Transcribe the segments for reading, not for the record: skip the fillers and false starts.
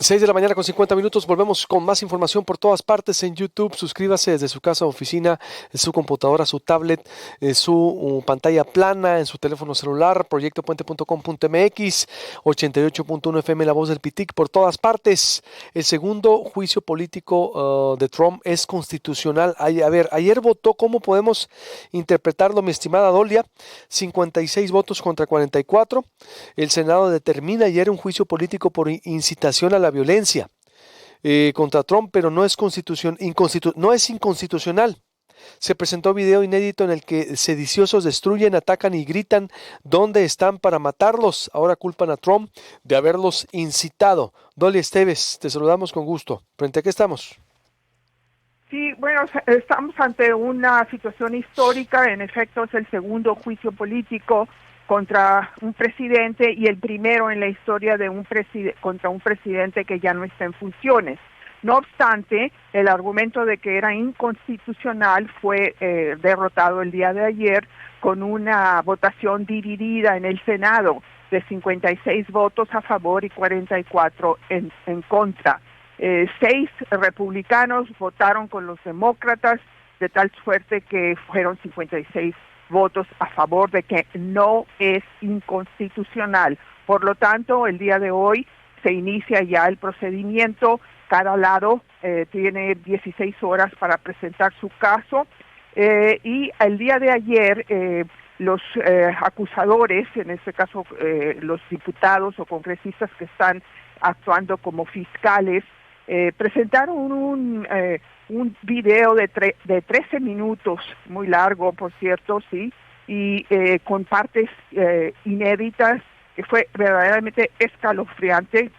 6 de la mañana con 50 minutos, volvemos con más información por todas partes en YouTube. Suscríbase desde su casa, oficina, su computadora, su tablet, su pantalla plana, en su teléfono celular, proyectopuente.com.mx, 88.1 FM, La Voz del Pitic, por todas partes. El segundo juicio político de Trump es constitucional. A ver, ayer votó, ¿cómo podemos interpretarlo, mi estimada Dolia? 56 votos contra 44. El Senado determina ayer un juicio político por incitación a la violencia contra Trump, pero no es inconstitucional. Se presentó video inédito en el que sediciosos destruyen, atacan y gritan dónde están para matarlos. Ahora culpan a Trump de haberlos incitado. Dolly Esteves, te saludamos con gusto. ¿Frente a qué estamos? Sí, bueno, estamos ante una situación histórica. En efecto, es el segundo juicio político contra un presidente y el primero en la historia de contra un presidente que ya no está en funciones. No obstante, el argumento de que era inconstitucional fue derrotado el día de ayer con una votación dividida en el Senado de 56 votos a favor y 44 en contra. 6 republicanos votaron con los demócratas, de tal suerte que fueron 56 votos a favor de que no es inconstitucional. Por lo tanto, el día de hoy se inicia ya el procedimiento. Cada lado tiene 16 horas para presentar su caso. Y el día de ayer, los acusadores, en este caso los diputados o congresistas que están actuando como fiscales, presentaron un video de 13 minutos, muy largo, por cierto, sí, y con partes inéditas, que fue verdaderamente escalofriante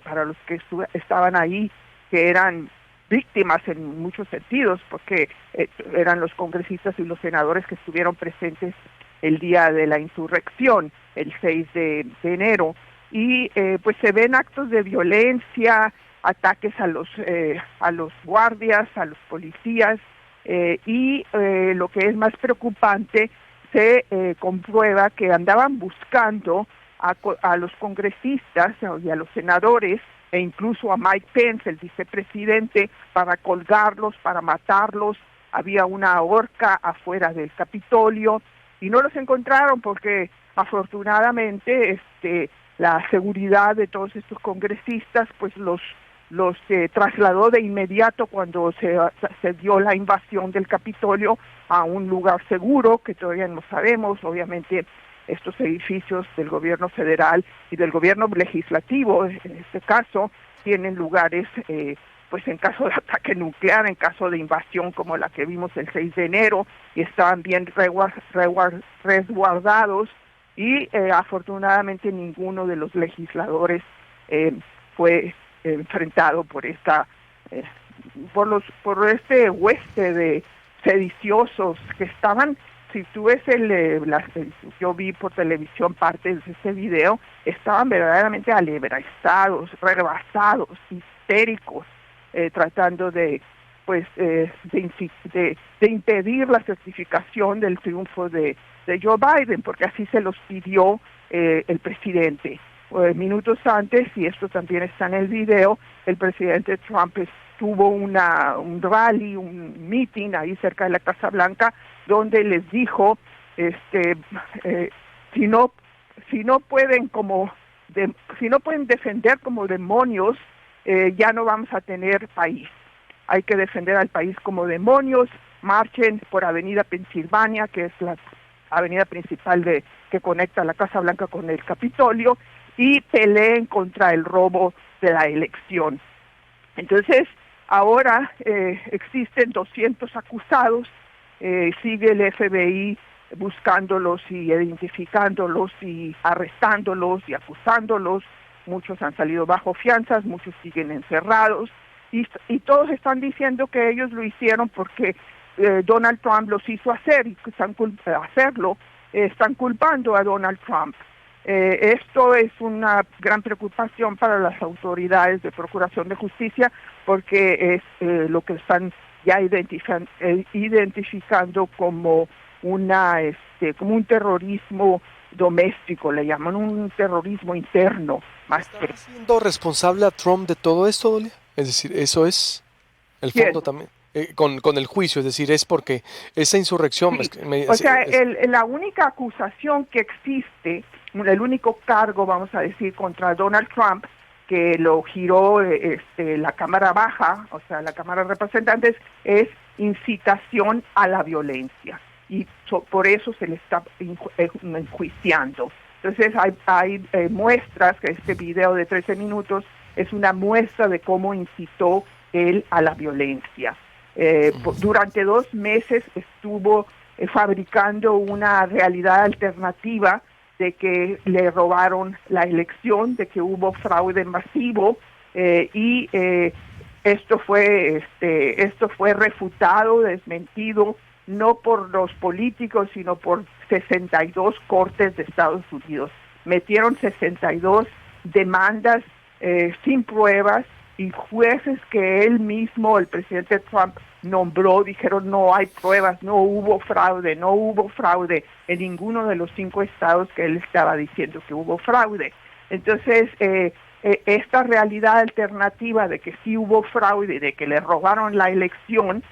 para los que estaban ahí, que eran víctimas en muchos sentidos, porque eran los congresistas y los senadores que estuvieron presentes el día de la insurrección, el 6 de enero, y pues se ven actos de violencia, ataques a los guardias, a los policías, y lo que es más preocupante, se comprueba que andaban buscando a los congresistas y a los senadores e incluso a Mike Pence, el vicepresidente, para colgarlos, para matarlos. Había una horca afuera del Capitolio y no los encontraron porque afortunadamente la seguridad de todos estos congresistas pues los trasladó de inmediato cuando se dio la invasión del Capitolio a un lugar seguro, que todavía no sabemos. Obviamente estos edificios del gobierno federal y del gobierno legislativo, en este caso, tienen lugares pues en caso de ataque nuclear, en caso de invasión como la que vimos el 6 de enero, y estaban bien resguardados, y afortunadamente ninguno de los legisladores fue enfrentado por por este hueste de sediciosos que estaban. Si tú ves yo vi por televisión partes de ese video, estaban verdaderamente alebrastados, rebasados, histéricos, tratando de impedir la certificación del triunfo de Joe Biden, porque así se los pidió el presidente. Minutos antes, y esto también está en el video, el presidente Trump tuvo un rally, un meeting ahí cerca de la Casa Blanca, donde les dijo, si no pueden defender como demonios, ya no vamos a tener país. Hay que defender al país como demonios. Marchen por Avenida Pensilvania, que es la avenida principal que conecta la Casa Blanca con el Capitolio, y peleen contra el robo de la elección. Entonces, ahora existen 200 acusados, sigue el FBI buscándolos y identificándolos y arrestándolos y acusándolos. Muchos han salido bajo fianzas, muchos siguen encerrados, y todos están diciendo que ellos lo hicieron porque Donald Trump los hizo hacer, y están culpando a Donald Trump. Esto es una gran preocupación para las autoridades de Procuración de Justicia, porque es lo que están ya identificando como como un terrorismo doméstico, le llaman un terrorismo interno. ¿Está siendo responsable a Trump de todo esto, Dolia? Es decir, eso es el fondo también. Con el juicio, es decir, es porque esa insurrección... Sí. O sea, la única acusación que existe, el único cargo, vamos a decir, contra Donald Trump, que lo giró la Cámara Baja, o sea, la Cámara de Representantes, es incitación a la violencia. Y por eso se le está enjuiciando. Entonces hay muestras, que este video de 13 minutos es una muestra de cómo incitó él a la violencia. Durante 2 meses estuvo fabricando una realidad alternativa de que le robaron la elección, de que hubo fraude masivo, y esto fue refutado, desmentido, no por los políticos, sino por 62 cortes de Estados Unidos. Metieron 62 demandas sin pruebas, y jueces que él mismo, el presidente Trump, nombró, dijeron no hay pruebas, no hubo fraude en ninguno de los 5 estados que él estaba diciendo que hubo fraude. Entonces, esta realidad alternativa de que sí hubo fraude, de que le robaron la elección,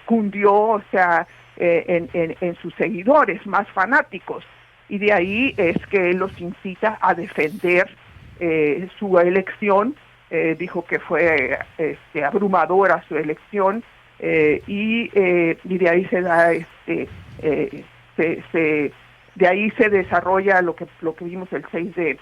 cundió, o sea, en sus seguidores más fanáticos, y de ahí es que él los incita a defender su elección. Dijo que fue abrumadora su elección, y de ahí se da de ahí se desarrolla lo que vimos el 6 de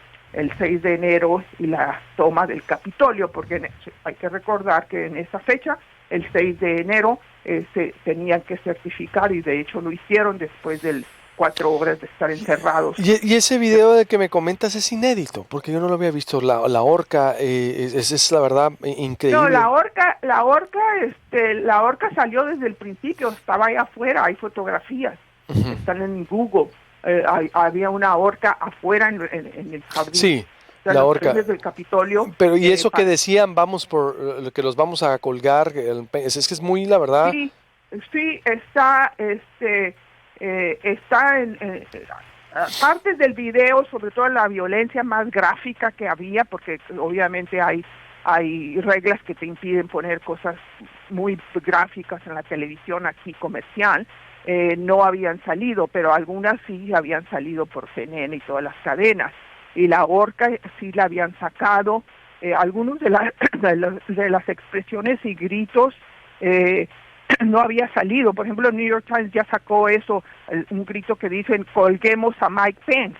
enero y la toma del Capitolio, porque hay que recordar que en esa fecha, el 6 de enero, se tenían que certificar, y de hecho lo hicieron después del 4 horas de estar encerrados. Y ese video de que me comentas es inédito, porque yo no lo había visto. La horca es la verdad increíble. No, la horca salió desde el principio, estaba ahí afuera, hay fotografías, están en Google. Había una horca afuera en el jardín. Sí, la horca del Capitolio. Pero y eso que decían, que los vamos a colgar, es que es muy, la verdad. Sí, está en partes del video, sobre todo la violencia más gráfica que había, porque obviamente hay reglas que te impiden poner cosas muy gráficas en la televisión aquí comercial. No habían salido, pero algunas sí habían salido por CNN y todas las cadenas, y la horca sí la habían sacado. Algunos de las expresiones y gritos no había salido. Por ejemplo, el New York Times ya sacó eso, un grito que dicen colguemos a Mike Pence.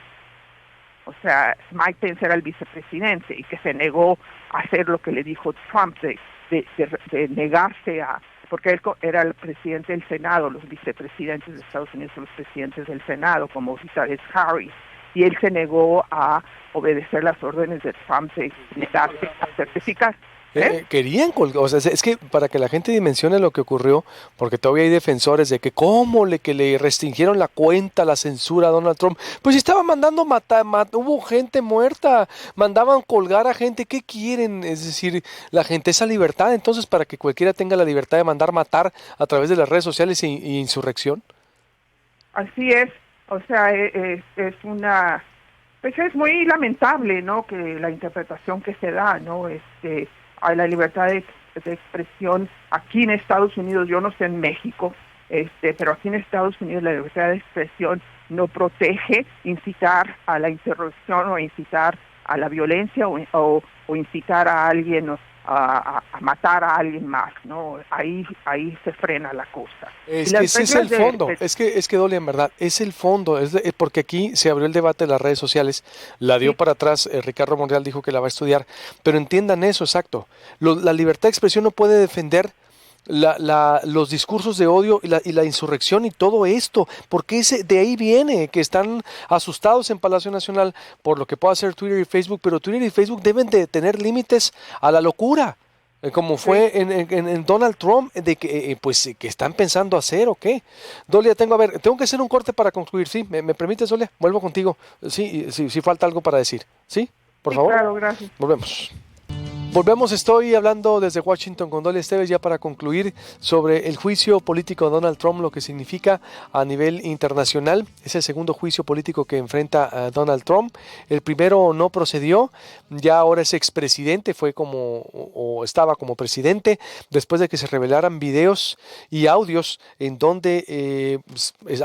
O sea, Mike Pence era el vicepresidente y que se negó a hacer lo que le dijo Trump, de negarse a, porque él era el presidente del Senado, los vicepresidentes de Estados Unidos son los presidentes del Senado, como ahorita es Harris, y él se negó a obedecer las órdenes de Trump de negarse a certificar. Querían colgar, o sea, es que para que la gente dimensione lo que ocurrió, porque todavía hay defensores de que que le restringieron la cuenta, la censura a Donald Trump, pues si estaba mandando matar, hubo gente muerta, mandaban colgar a gente. ¿Qué quieren? Es decir, la gente, esa libertad, entonces, para que cualquiera tenga la libertad de mandar matar a través de las redes sociales y insurrección. Así es, o sea, es una, pues es muy lamentable, ¿no?, que la interpretación que se da, ¿no?, hay la libertad de expresión aquí en Estados Unidos, yo no sé en México, pero aquí en Estados Unidos la libertad de expresión no protege incitar a la insurrección o incitar a la violencia o incitar a alguien a matar a alguien más, ¿no? Ahí se frena la cosa. Ese es el fondo, es que Dolia, en verdad, es el fondo, porque aquí se abrió el debate de las redes sociales, la dio para atrás, Ricardo Monreal dijo que la va a estudiar, pero entiendan eso, exacto, la libertad de expresión no puede defender los discursos de odio y la insurrección y todo esto, porque de ahí viene, que están asustados en Palacio Nacional por lo que pueda hacer Twitter y Facebook, pero Twitter y Facebook deben de tener límites a la locura, como fue en Donald Trump, de que pues que están pensando hacer o qué. Dolia, tengo que hacer un corte para concluir, ¿sí? ¿Me permites, Dolia? Vuelvo contigo. Sí, falta algo para decir, ¿sí? Por favor. Claro, gracias. Volvemos. Volvemos, estoy hablando desde Washington con Dolly Esteves ya para concluir sobre el juicio político de Donald Trump, lo que significa a nivel internacional. Es el segundo juicio político que enfrenta a Donald Trump. El primero no procedió, ya ahora es expresidente, fue como o estaba como presidente, después de que se revelaran videos y audios en donde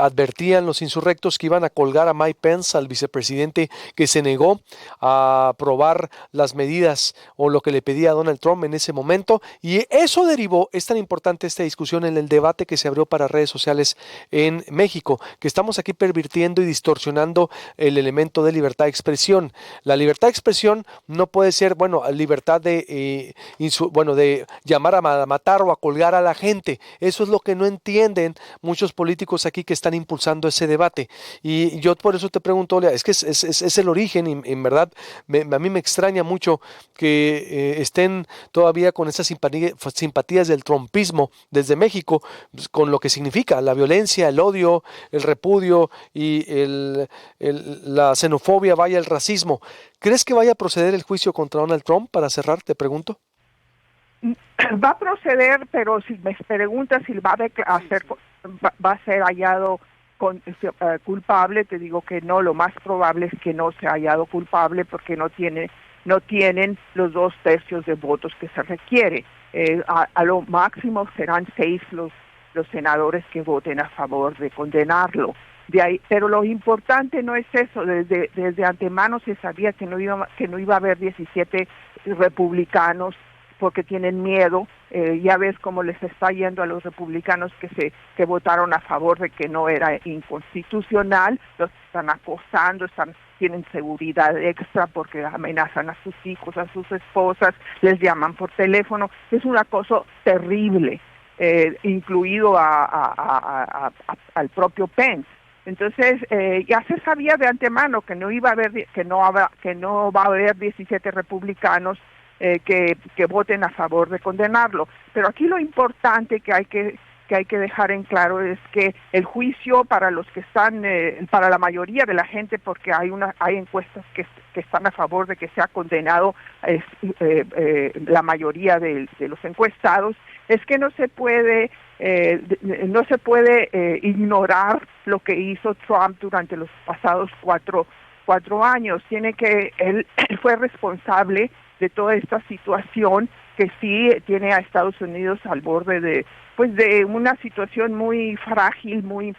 advertían los insurrectos que iban a colgar a Mike Pence, al vicepresidente que se negó a aprobar las medidas o lo que le pedía a Donald Trump en ese momento, y eso derivó, es tan importante esta discusión en el debate que se abrió para redes sociales en México, que estamos aquí pervirtiendo y distorsionando el elemento de libertad de expresión. La libertad de expresión no puede ser, libertad de, de llamar a matar o a colgar a la gente. Eso es lo que no entienden muchos políticos aquí que están impulsando ese debate. Y yo por eso te pregunto, Lea, es que es el origen, y en verdad a mí me extraña mucho que estén todavía con esas simpatías del trumpismo desde México, pues, con lo que significa la violencia, el odio, el repudio y la xenofobia, vaya, el racismo. ¿Crees que vaya a proceder el juicio contra Donald Trump? Para cerrar, te pregunto. Va a proceder, pero si me preguntas si va a ser hallado culpable, te digo que no. Lo más probable es que no sea hallado culpable porque no tienen los 2/3 de votos que se requiere. A lo máximo serán 6 los senadores que voten a favor de condenarlo. De ahí, pero lo importante no es eso. Desde antemano se sabía que no iba a haber 17 republicanos porque tienen miedo. Ya ves cómo les está yendo a los republicanos que votaron a favor de que no era inconstitucional. Los están acosando, tienen seguridad extra porque amenazan a sus hijos, a sus esposas, les llaman por teléfono. Es un acoso terrible, incluido al propio Pence. Entonces ya se sabía de antemano que no va a haber 17 republicanos que voten a favor de condenarlo. Pero aquí lo importante que hay que dejar en claro es que el juicio para los que están, para la mayoría de la gente, porque hay encuestas que están a favor de que sea condenado, la mayoría de los encuestados, es que no se puede ignorar lo que hizo Trump durante los pasados cuatro años. Él fue responsable de toda esta situación que sí tiene a Estados Unidos al borde de una situación muy frágil, muy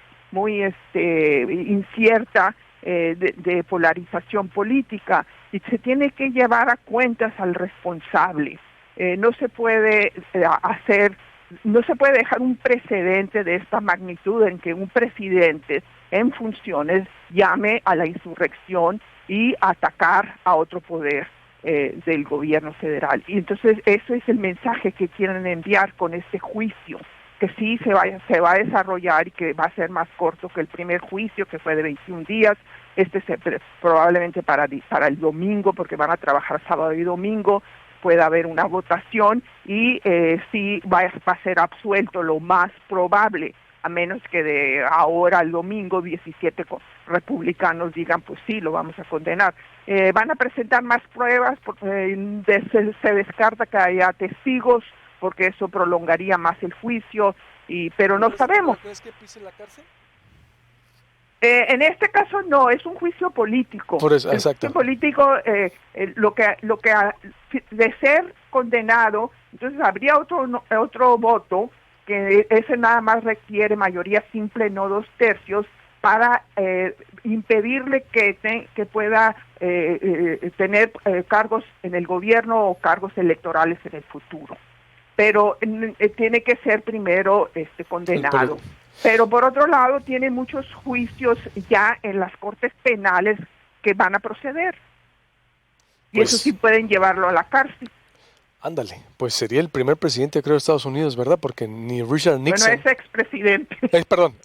incierta, de polarización política, y se tiene que llevar a cuentas al responsable. No se puede dejar un precedente de esta magnitud en que un presidente en funciones llame a la insurrección y atacar a otro poder del gobierno federal. Y entonces ese es el mensaje que quieren enviar con este juicio, que sí se va a desarrollar y que va a ser más corto que el primer juicio, que fue de 21 días. Probablemente para el domingo, porque van a trabajar sábado y domingo, pueda haber una votación y sí va a ser absuelto, lo más probable, a menos que de ahora al domingo 17 republicanos digan, pues sí, lo vamos a condenar. Van a presentar más pruebas, se descarta que haya testigos, porque eso prolongaría más el juicio, pero no sabemos. ¿Crees que pise la cárcel? En este caso no, es un juicio político. Por eso, exacto. El juicio político, de ser condenado, entonces habría otro voto, que ese nada más requiere mayoría simple, no 2/3, para impedirle que pueda tener cargos en el gobierno o cargos electorales en el futuro. Pero tiene que ser primero condenado. Pero por otro lado tiene muchos juicios ya en las cortes penales que van a proceder. Y eso sí pueden llevarlo a la cárcel. Ándale, pues sería el primer presidente, creo, de Estados Unidos, ¿verdad? Porque ni Richard Nixon... Bueno, es expresidente.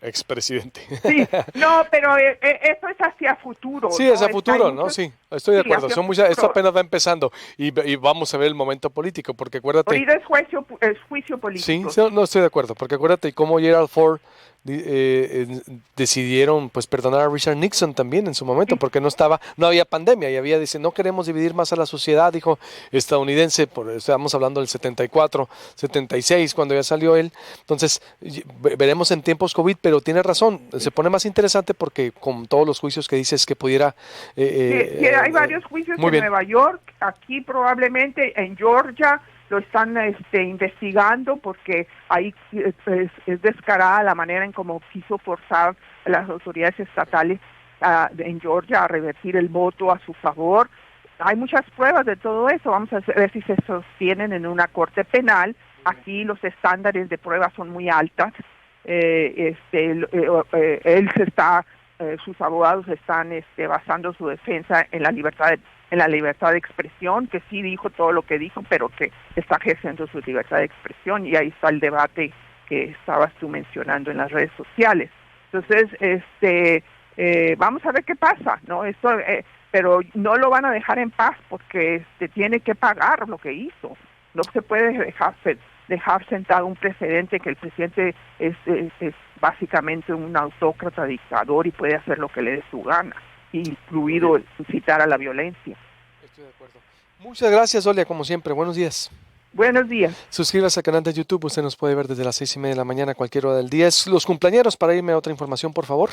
Expresidente. Sí, no, pero eso es hacia futuro. Sí, es a futuro, ¿no? Sí. Estoy de Sí, acuerdo, esto pero apenas va empezando y vamos a ver el momento político, porque acuérdate, ahorita es juicio sí, político. no estoy de acuerdo, porque acuérdate cómo Gerald Ford decidieron pues perdonar a Richard Nixon también en su momento, Sí, porque no había pandemia y dice, no queremos dividir más a la sociedad, dijo estadounidense, estamos hablando del 74, 76, cuando ya salió él. Entonces, veremos en tiempos COVID, pero tiene razón, se pone más interesante porque con todos los juicios que dices que pudiera... sí, hay varios juicios muy en bien. Nueva York, aquí probablemente en Georgia lo están investigando porque ahí es descarada la manera en cómo quiso forzar a las autoridades estatales en Georgia a revertir el voto a su favor. Hay muchas pruebas de todo eso, vamos a ver si se sostienen en una corte penal. Aquí los estándares de prueba son muy altas. Él se está sus abogados están basando su defensa en la libertad de expresión, que sí dijo todo lo que dijo, pero que está ejerciendo su libertad de expresión, y ahí está el debate que estabas tú mencionando en las redes sociales. Entonces, vamos a ver qué pasa, ¿no? Pero no lo van a dejar en paz porque tiene que pagar lo que hizo. No se puede dejar sentado un precedente que el presidente es básicamente un autócrata dictador y puede hacer lo que le dé su gana, incluido incitar a la violencia. Estoy de acuerdo. Muchas gracias, Olia, como siempre. Buenos días. Buenos días. Suscríbase al canal de YouTube. Usted nos puede ver desde las 6:30 de la mañana a cualquier hora del día. Los cumpleaños para irme a otra información, por favor.